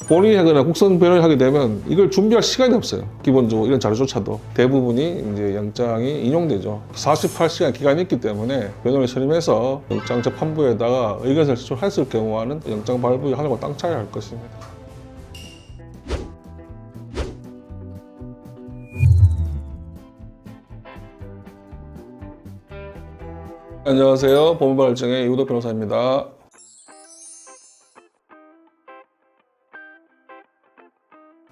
본인이 하거나 국선 변호를 하게 되면 이걸 준비할 시간이 없어요. 기본적으로 이런 자료조차도 대부분이 이제 영장이 인용되죠. 48시간 기간이 있기 때문에 변호를 선임해서 영장 재판부에다가 의견서를 제출했을 경우와는 영장 발부의 하늘과 땅 차이를 할 것입니다. 안녕하세요. 법무발전의 이우도 변호사입니다.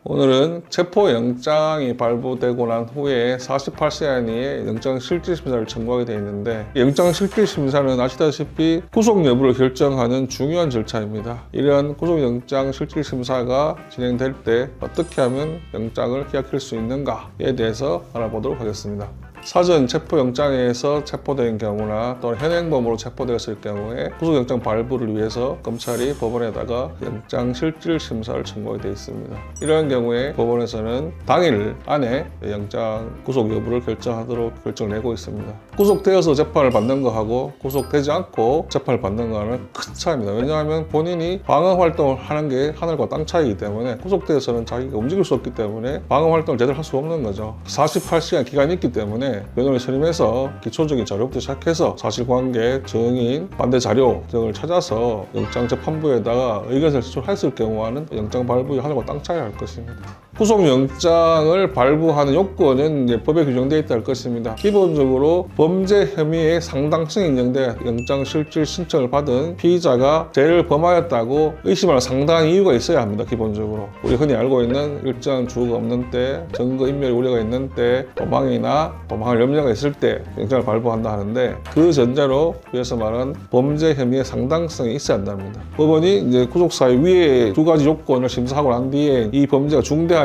오늘은 체포영장이 발부되고 난 후에 48시간 이에 영장실질심사를 청구하게 되어 있는데, 영장실질심사는 아시다시피 구속 여부를 결정하는 중요한 절차입니다. 이러한 구속영장실질심사가 진행될 때 어떻게 하면 영장을 기각할 수 있는가에 대해서 알아보도록 하겠습니다. 사전 체포영장에서 체포된 경우나 또는 현행범으로 체포되었을 경우에 구속영장 발부를 위해서 검찰이 법원에다가 영장실질심사를 청구하게 되어 있습니다. 이러한 경우에 법원에서는 당일 안에 영장 구속 여부를 결정하도록 결정을 내고 있습니다. 구속되어서 재판을 받는 거하고 구속되지 않고 재판을 받는 거는 큰 차이입니다. 왜냐하면 본인이 방어 활동을 하는 게 하늘과 땅 차이이기 때문에, 구속되어서는 자기가 움직일 수 없기 때문에 방어 활동을 제대로 할 수 없는 거죠. 48시간 기간이 있기 때문에 변호를 선임해서 기초적인 자료부터 시작해서 사실관계, 증인, 반대 자료 등을 찾아서 영장재판부에다가 의견서를 제출했을 경우와는 영장 발부의 하늘과 땅 차이를 할 것입니다. 구속영장을 발부하는 요건은 이제 법에 규정되어 있다 할 것입니다. 기본적으로 범죄 혐의의 상당성이 인정돼 영장실질 신청을 받은 피의자가 죄를 범하였다고 의심할 상당한 이유가 있어야 합니다. 기본적으로 우리 흔히 알고 있는 일정한 주어가 없는 때, 증거인멸 우려가 있는 때, 도망할 염려가 있을 때 영장을 발부한다 하는데, 그 전제로 위에서 말한 범죄 혐의의 상당성이 있어야 한답니다. 법원이 이제 구속사유 위에 두 가지 요건을 심사하고 난 뒤에 이 범죄가 중대하냐,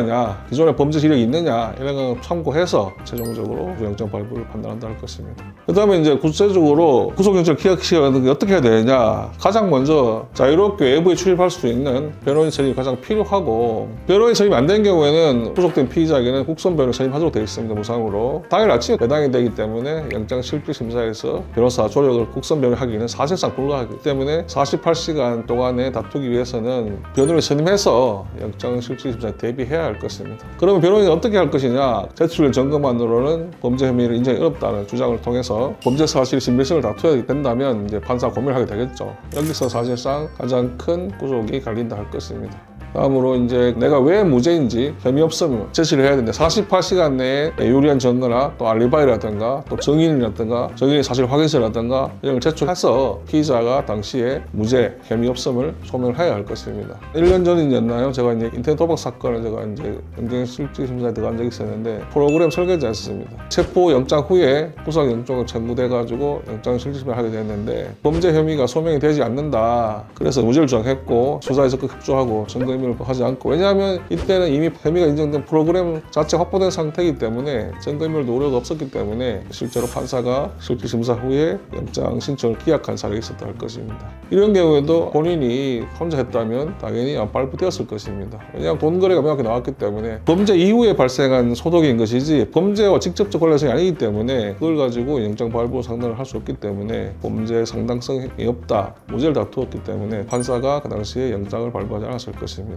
기존에 범죄 지력이 있느냐, 이런 걸 참고해서 최종적으로 영장 발부를 판단한다 할 것입니다. 그 다음에 이제 구체적으로 구속영장을 기각시키려면 어떻게 해야 되느냐, 가장 먼저 자유롭게 외부에 출입할 수 있는 변호인 선임이 가장 필요하고, 변호인 선임이 안 된 경우에는 구속된 피의자에게는 국선 변호인 선임하도록 되어 있습니다. 무상으로. 당일 아침에 배당이 되기 때문에 영장실질심사에서 변호사 조력을 국선 변호하기는 사실상 불가하기 때문에 48시간 동안에 다투기 위해서는 변호인을 선임해서 영장실질심사에 대비해야 할 것입니다. 그러면 변호인이 어떻게 할 것이냐, 제출 증거만으로는 범죄 혐의를 인정이 어렵다는 주장을 통해서 범죄 사실 신빙성을 다투어야 된다면 이제 판사 고민을 하게 되겠죠. 여기서 사실상 가장 큰 구속이 갈린다 할 것입니다. 다음으로 이제 내가 왜 무죄인지 혐의 없음을 제시를 해야 되는데, 48시간 내에 유리한 증거나 또 알리바이라든가 또 증인이라든가 증인의 사실 확인서라든가 이런 걸 제출해서 피의자가 당시에 무죄, 혐의 없음을 소명을 해야 할 것입니다. 1년 전이었나요? 제가 이제 인터넷 도박 사건을 제가 이제 영장실질심사에 들어간 적이 있었는데, 프로그램 설계자였습니다. 체포 영장 후에 구속영장을 청구돼가지고 영장실질심사를 하게 됐는데, 범죄 혐의가 소명이 되지 않는다, 그래서 무죄를 주장했고 수사에 적극 협조하고 증거 의미를 하지 않고, 왜냐하면 이때는 이미 혐의가 인정된 프로그램 자체 확보된 상태이기 때문에 증거인멸도 우려가 없었기 때문에 실제로 판사가 실질심사 후에 영장 신청을 기각한 사례가 있었다 할 것입니다. 이런 경우에도 본인이 혼자 했다면 당연히 발부되었을 것입니다. 왜냐하면 돈 거래가 명확히 나왔기 때문에 범죄 이후에 발생한 소득인 것이지 범죄와 직접적 관련성이 아니기 때문에 그걸 가지고 영장 발부 상담을 할 수 없기 때문에 범죄 상당성이 없다, 무죄를 다투었기 때문에 판사가 그 당시에 영장을 발부하지 않았을 것입니다.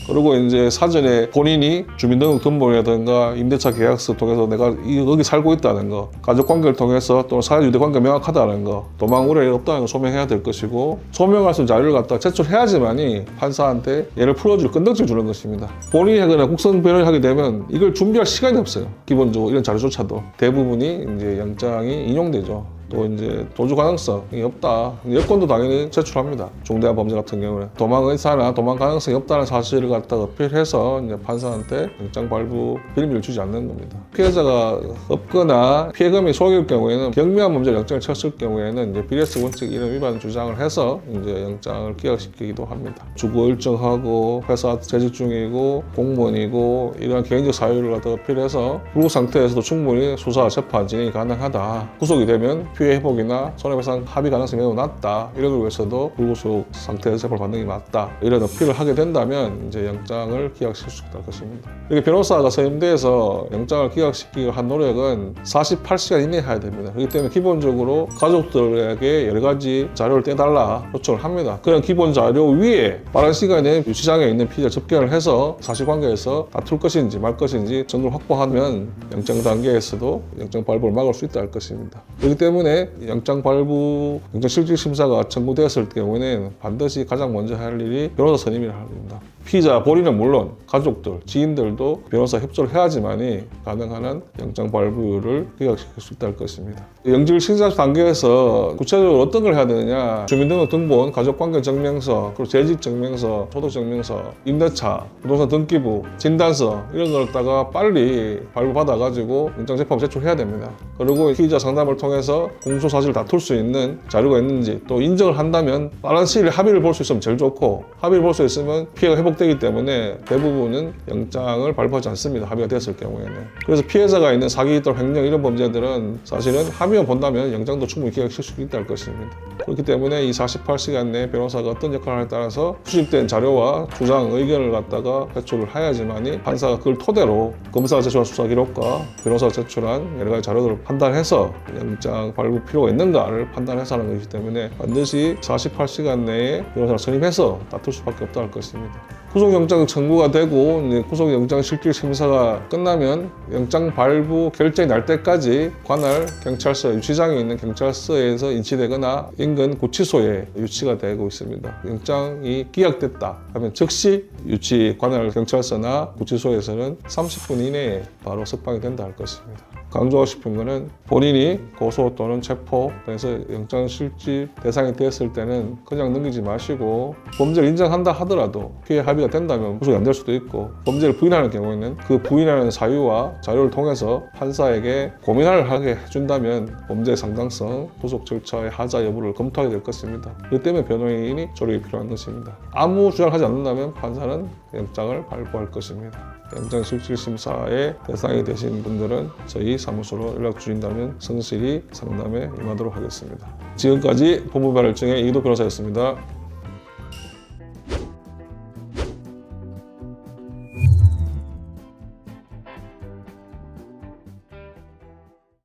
그리고 이제 사전에 본인이 주민등록등본이라든가 임대차 계약서 통해서 내가 여기 살고 있다는 거, 가족관계를 통해서 또 사회유대관계가 명확하다는 거, 도망 우려가 없다는 거 소명해야 될 것이고, 소명할 수 있는 자료를 갖다 제출해야지만이 판사한테 얘를 풀어줄 건덕지를 주는 것입니다. 본인이 하거나 국선 변호를 하게 되면 이걸 준비할 시간이 없어요. 기본적으로 이런 자료조차도 대부분이 이제 영장이 인용되죠. 또 이제 도주 가능성이 없다, 여건도 당연히 제출합니다. 중대한 범죄 같은 경우는 도망 의사나 도망 가능성이 없다는 사실을 갖다가 어필해서 이제 판사한테 영장 발부 빌미를 주지 않는 겁니다. 피해자가 없거나 피해금이 소액일 경우에는 경미한 범죄 영장을 쳤을 경우에는 이제 비례성 원칙 이런 위반 주장을 해서 이제 영장을 기각시키기도 합니다. 주거 일정하고 회사 재직 중이고 공무원이고 이러한 개인적 사유를 갖다가 어필해서 불구 상태에서도 충분히 수사 재판 진행이 가능하다. 구속이 되면 피해 회복이나 손해배상 합의 가능성이 매우 낮다. 이런 걸 위해서도 불구속 상태에서 재판을 받는 게 맞다. 이런 어필을 하게 된다면 이제 영장을 기각시킬 수 있다는 것입니다. 이렇게 변호사가 서임대에서 영장을 기각시키기 한 노력은 48시간 이내에 해야 됩니다. 그렇기 때문에 기본적으로 가족들에게 여러 가지 자료를 떼달라 요청을 합니다. 그런 기본 자료 위에 빠른 시간에 유치장에 있는 피의자 접견을 해서 사실관계에서 다툴 것인지 말 것인지 정보를 확보하면 영장 단계에서도 영장 발부를 막을 수 있다 할 것입니다. 그렇기 때문에 영장 발부, 영장 실질 심사가 청구되었을 경우에는 반드시 가장 먼저 할 일이 변호사 선임이라 합니다. 피의자 본인은 물론 가족들, 지인들도 변호사 협조를 해야지만이 가능한 한 영장 발부를 기각시킬 수 있다 할 것입니다. 영질 심사 단계에서 구체적으로 어떤 걸 해야 되느냐, 주민등록등본, 가족관계증명서, 그리고 재직증명서, 소득증명서, 임대차, 부동산 등기부, 진단서 이런 걸 갖다가 빨리 발부받아가지고 영장재판을 제출해야 됩니다. 그리고 피의자 상담을 통해서 공소사실을 다툴 수 있는 자료가 있는지 또 인정을 한다면 빠른 시일에 합의를 볼 수 있으면 제일 좋고, 합의를 볼 수 있으면 피해가 회복되기 때문에 대부분은 영장을 발부하지 않습니다. 합의가 됐을 경우에는. 그래서 피해자가 있는 사기 또는 횡령 이런 범죄들은 사실은 합의만 본다면 영장도 충분히 기각시킬 수 있다 할 것입니다. 그렇기 때문에 이 48시간 내에 변호사가 어떤 역할을 하냐에 따라서 수집된 자료와 주장, 의견을 갖다가 제출을 해야지만이 판사가 그걸 토대로 검사가 제출한 수사기록과 변호사가 제출한 여러 가지 자료들을 판단해서 영장 발부 필요가 있는가를 판단해서 하는 것이기 때문에 반드시 48시간 내에 변호사를 선임해서 다툴 수밖에 없다 할 것입니다. 구속영장 청구가 되고 구속영장 실질 심사가 끝나면 영장 발부 결정이 날 때까지 관할 경찰서, 유치장에 있는 경찰서에서 인치되거나 인근 구치소에 유치가 되고 있습니다. 영장이 기각됐다 하면 즉시 유치 관할 경찰서나 구치소에서는 30분 이내에 바로 석방이 된다 할 것입니다. 강조하고 싶은 것은 본인이 고소 또는 체포, 그래서 영장 실질 대상이 되었을 때는 그냥 넘기지 마시고 범죄를 인정한다 하더라도 피해 합의가 된다면 구속이 안 될 수도 있고, 범죄를 부인하는 경우에는 그 부인하는 사유와 자료를 통해서 판사에게 고민을 하게 해준다면 범죄의 상당성, 구속 절차의 하자 여부를 검토하게 될 것입니다. 그렇기 때문에 변호인이 조력이 필요한 것입니다. 아무 주장을 하지 않는다면 판사는 영장을 발부할 것입니다. 영장 실질 심사의 대상이 되신 분들은 저희 사무소로 연락 주신다면 성실히 상담에 임하도록 하겠습니다. 지금까지 법무발전의 이기도 변호사였습니다.